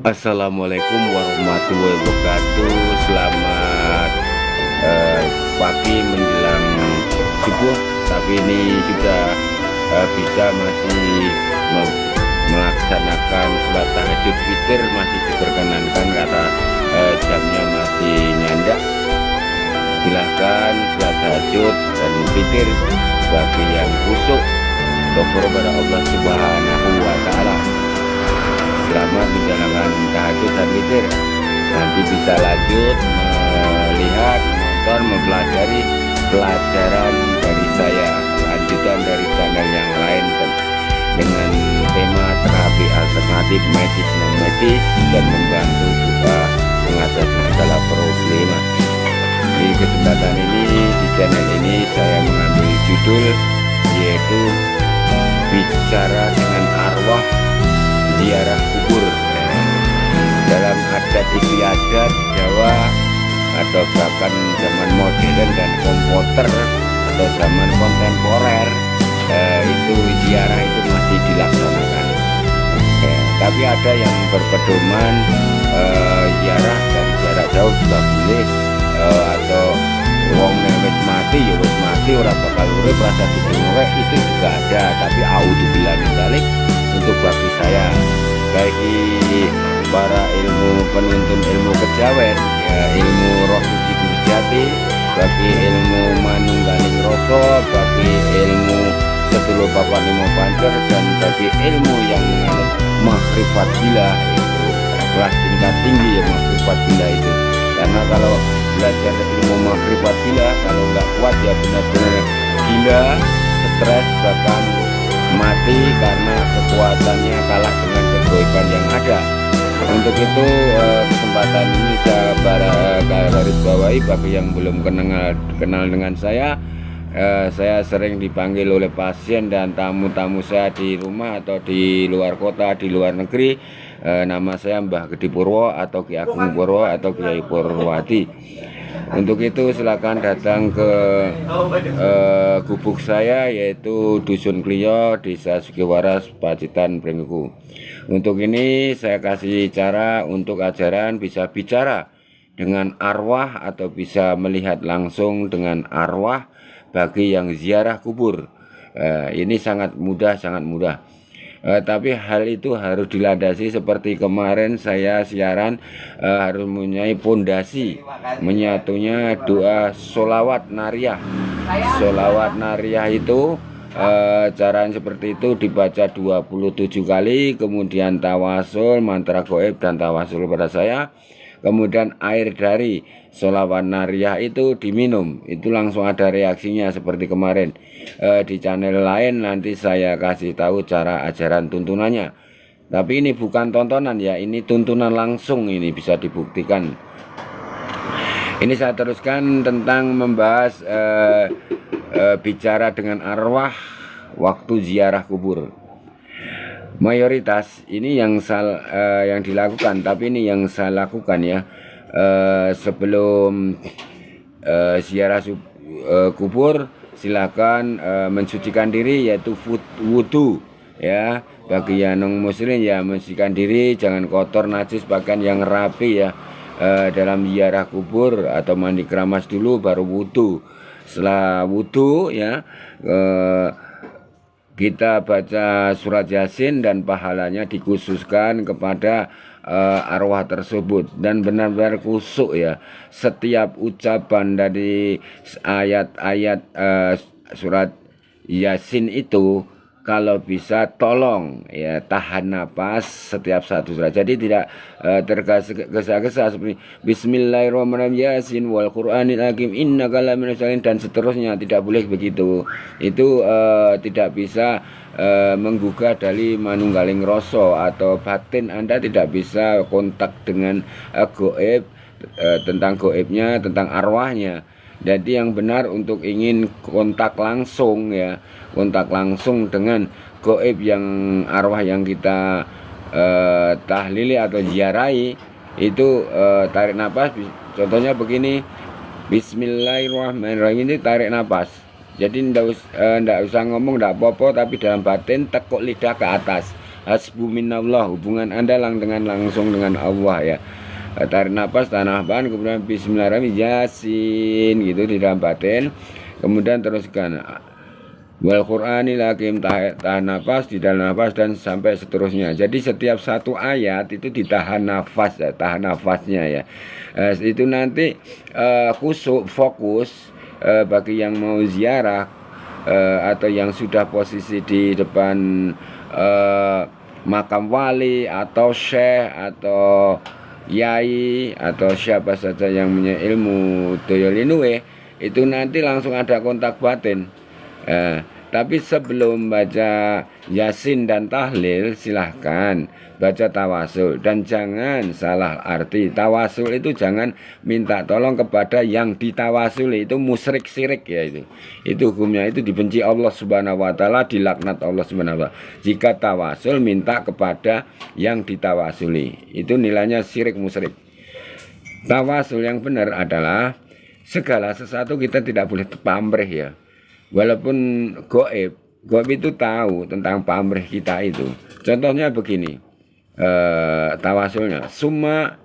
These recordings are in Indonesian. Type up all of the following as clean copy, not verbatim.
Assalamualaikum warahmatullahi wabarakatuh. Selamat pagi menjelang subuh. Tapi ini sudah bisa masih melaksanakan sholat tahajud witir, masih diperkenankan karena jamnya masih nyandak. Silahkan sholat tahajud dan witir bagi yang khusyuk kepada Allah Subhanahu wa Ta'ala. Selamat menjalankan tahajud dan witir. Nanti bisa lanjut melihat, menonton, mempelajari pelajaran dari saya, lanjutan dari channel yang lain dengan tema terapi alternatif medis non medis dan membantu juga mengatasi segala problema. Di kesempatan ini, di channel ini saya mengambil judul yaitu bicara dengan arwah ziarah kubur. Dalam adat istiadat Jawa atau bahkan zaman modern dan komputer atau zaman kontemporer, itu ziarah itu masih dilaksanakan. Tapi ada yang berpedoman ziarah dari jarak jauh juga boleh, atau wong wis mati ya wis mati, orang bakal urip rasa didengarek, itu juga ada. Tapi auzubillah min dzalik. Untuk bagi saya, bagi para penuntun ilmu kejawen, ya, ilmu roh suci Gurjati, bagi ilmu manunggaling rasa, bagi ilmu sedulur papan lima pancer, dan bagi ilmu yang menganut makrifat bila, itu kelas tingkat tinggi ya makrifat bila itu. Karena kalau belajar ilmu makrifat bila, kalau nggak kuat ya benar-benar gila, stres, bahkan mati karena kekuatannya kalah dengan kegaiban yang ada. Untuk itu kesempatan ini saya garis bawahi bagi yang belum kenal dengan saya sering dipanggil oleh pasien dan tamu-tamu saya di rumah atau di luar kota, di luar negeri. Nama saya Mbah Gede Purwo atau Ki Agung Purwo atau Kiai Purwati. Untuk itu silakan datang ke gubuk saya, yaitu Dusun Klio, Desa Sugiwaras, Pacitan, Pringgu. Untuk ini saya kasih cara untuk ajaran bisa bicara dengan arwah atau bisa melihat langsung dengan arwah bagi yang ziarah kubur. Ini sangat mudah, sangat mudah. Tapi hal itu harus dilandasi seperti kemarin saya siaran, harus mempunyai pondasi, menyatunya doa sholawat nariyah. Sholawat nariyah itu caranya seperti itu, dibaca 27 kali, kemudian tawasul, mantra goib dan tawasul pada saya. Kemudian air dari sholawat nariyah itu diminum, itu langsung ada reaksinya seperti kemarin. Di channel lain nanti saya kasih tahu cara ajaran tuntunannya. Tapi ini bukan tontonan ya, ini tuntunan langsung, ini bisa dibuktikan. Ini saya teruskan tentang membahas bicara dengan arwah waktu ziarah kubur. Mayoritas ini yang dilakukan, tapi ini yang saya lakukan ya, sebelum ziarah kubur silakan mensucikan diri, yaitu wudu ya. Bagi yang non muslim ya mensucikan diri, jangan kotor najis, bahkan yang rapi ya, dalam ziarah kubur atau mandi keramas dulu baru wudu. Setelah wudu ya, kita baca surat Yasin dan pahalanya dikhususkan kepada arwah tersebut, dan benar-benar khusyuk ya. Setiap ucapan dari ayat-ayat surat Yasin itu kalau bisa tolong ya tahan napas setiap satu surat. Jadi tidak tergesa-gesa seperti Bismillahirrahmanirrahim, Yasin wal Qur'anil Hakim innaka laminas sholihin dan seterusnya. Tidak boleh begitu. Itu tidak bisa menggugah dari manunggaling rasa atau batin. Anda tidak bisa kontak dengan goib, tentang goibnya, tentang arwahnya. Jadi yang benar untuk ingin kontak langsung ya, kontak langsung dengan goib yang arwah yang kita tahlili atau ziarahi, itu tarik nafas. Contohnya begini, Bismillahirrahmanirrahim, ini tarik nafas. Jadi ndak usah ngomong, ndak apa-apa, tapi dalam batin tekuk lidah ke atas. hasbu minallah, hubungan Anda langsung dengan Allah ya. Tarik nafas, tahan nafas, kemudian bismillahirrahmanirrahim, yasin gitu di dalam batin. Kemudian teruskan wal Qur'anil hakim, tahan nafas, di dalam nafas, dan sampai seterusnya. Jadi setiap satu ayat itu ditahan nafas ya, tahan nafasnya ya. Itu nanti khusyuk, fokus bagi yang mau ziarah atau yang sudah posisi di depan makam wali atau syekh atau yai atau siapa saja yang punya ilmu doyolinue, itu nanti langsung ada kontak batin. Tapi sebelum baca yasin dan tahlil, silahkan baca tawasul, dan jangan salah arti. Tawasul itu jangan minta tolong kepada yang ditawasuli, itu musyrik syirik ya. Itu hukumnya itu dibenci Allah Subhanahu wa taala, dilaknat Allah Subhanahu wa taala. Jika tawasul minta kepada yang ditawasuli, itu nilainya syirik musyrik. Tawasul yang benar adalah segala sesuatu kita tidak boleh pamrih ya. Walaupun goib itu tahu tentang pamrih kita itu. Contohnya begini, tawasulnya summa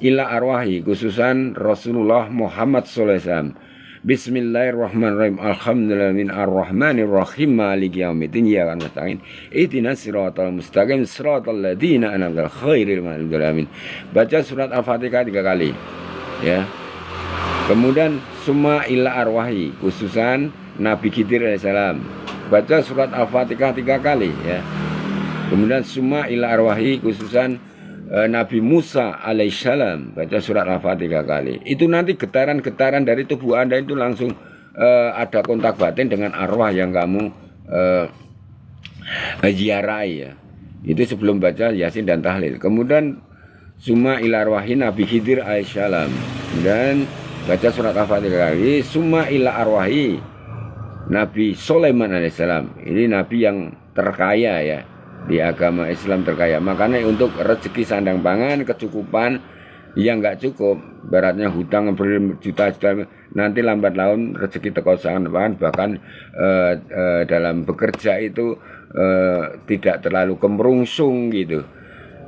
ila arwahi, khususan Rasulullah Muhammad SAW. Bismillahirrahmanirrahim, alhamdulillahirabbil arrahmanirrahim, maliki yaumiddin, iyyaka nasta'in, ihdinas siratal mustaqim, siratal ladzina an'amta 'alaihim ghairil maghdubi 'alaihim. Baca surat Al-Fatihah 3 kali ya. Kemudian summa ila arwahi, khususan Nabi Khidir alaihissalam, baca surat Al-Fatihah 3 kali ya. Kemudian summa ila arwahi, khususan Nabi Musa alaihissalam, baca surat Al-Fatihah 3 kali. Itu nanti getaran-getaran dari tubuh Anda itu langsung ada kontak batin dengan arwah yang kamu ziarahi ya. Itu sebelum baca yasin dan tahlil. Kemudian summa ila arwahi Nabi Khidir alaihissalam, dan baca surat Al-Fatihah kali. Summa ila arwahi Nabi Sulaiman alaihissalam, ini nabi yang terkaya ya, di agama Islam terkaya. Makanya untuk rezeki sandang pangan, kecukupan yang nggak cukup, baratnya hutang berjuta-juta, nanti lambat laun rezeki teko sandang pangan, bahkan dalam bekerja itu tidak terlalu kemerungsung gitu.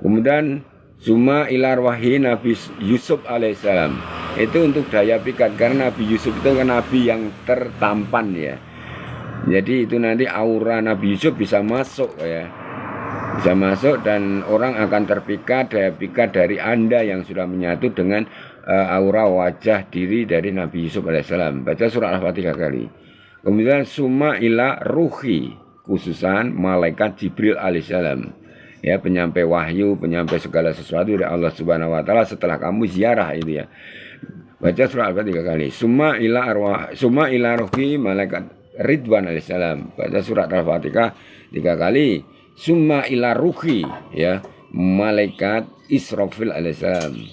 Kemudian summa ila arwahi Nabi Yusuf alaihissalam, itu untuk daya pikat, karena Nabi Yusuf itu kan nabi yang tertampan ya. Jadi itu nanti aura Nabi Yusuf bisa masuk ya, bisa masuk, dan orang akan terpikat, daya pikat dari Anda yang sudah menyatu dengan aura wajah diri dari Nabi Yusuf alaihissalam. Baca surah Al-Fatihah kali. Kemudian summa ila ruhi, khususan malaikat Jibril alaihissalam ya, penyampai wahyu, penyampai segala sesuatu dari Allah Subhanahu wa taala setelah kamu ziarah itu ya. Baca surah Al-Fatihah 3 kali. Summa ila ruhi malaikat Ridwan alaihissalam, baca surat Al-Fatihah 3 kali. Summa ila ruhi ya, malaikat Israfil alaihissalam,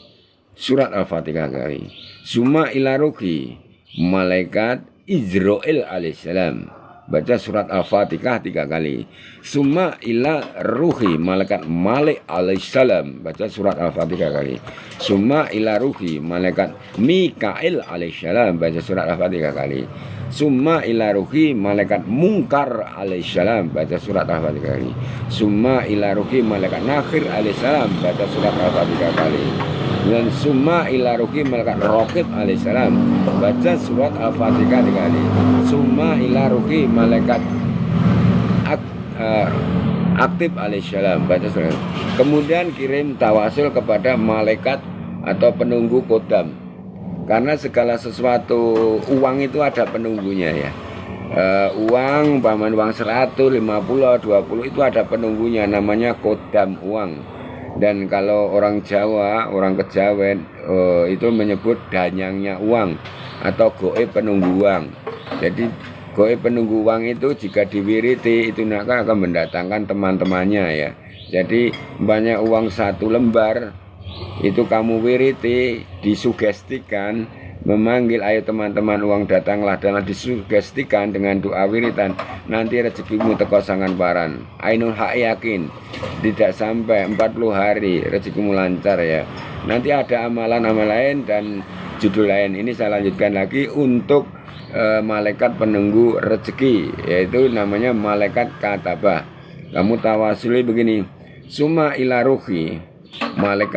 surat Al-Fatihah kali. Summa ila ruhi malaikat Izrail alaihissalam, baca surat Al-Fatihah 3 kali. Summa ila ruhi malaikat Malik alaihissalam, baca surat Al-Fatihah kali. Summa ila ruhi malaikat Mikail alaihissalam, baca surat Al-Fatihah kali. Summa ila ruhi malaikat Munkar alaihissalam, baca surat Al-Fatihah kali. Summa ila ruhi malaikat Nakhir alaihissalam, baca surat Al-Fatihah kali. Dan summa ila ruhi malaikat Raqib alaihissalam, baca surat Al-Fatihah 3 kali. Summa ila ruhi malaikat Aktib alaihissalam, baca surat. Kemudian kirim tawasul kepada malaikat atau penunggu kodam, karena segala sesuatu uang itu ada penunggunya ya. Uang, umpamanya uang 100, 50, 20 itu ada penunggunya, namanya kodam uang. Dan kalau orang Jawa, orang Kejawen itu menyebut danyangnya uang atau goib penunggu uang. Jadi goib penunggu uang itu jika diwiriti itu akan mendatangkan teman-temannya ya. Jadi banyak uang 1 lembar itu kamu wiriti, disugestikan, memanggil ayo teman-teman uang datanglah, dan disugestikan dengan doa wiritan, nanti rezekimu teko sangan paran. Ainul hak yakin, tidak sampai 40 hari rezekimu lancar ya. Nanti ada amalan-amalan lain dan judul lain. Ini saya lanjutkan lagi untuk malaikat penunggu rezeki, yaitu namanya malaikat katabah. Kamu tawasuli begini, Summa ila ruhi, malaikat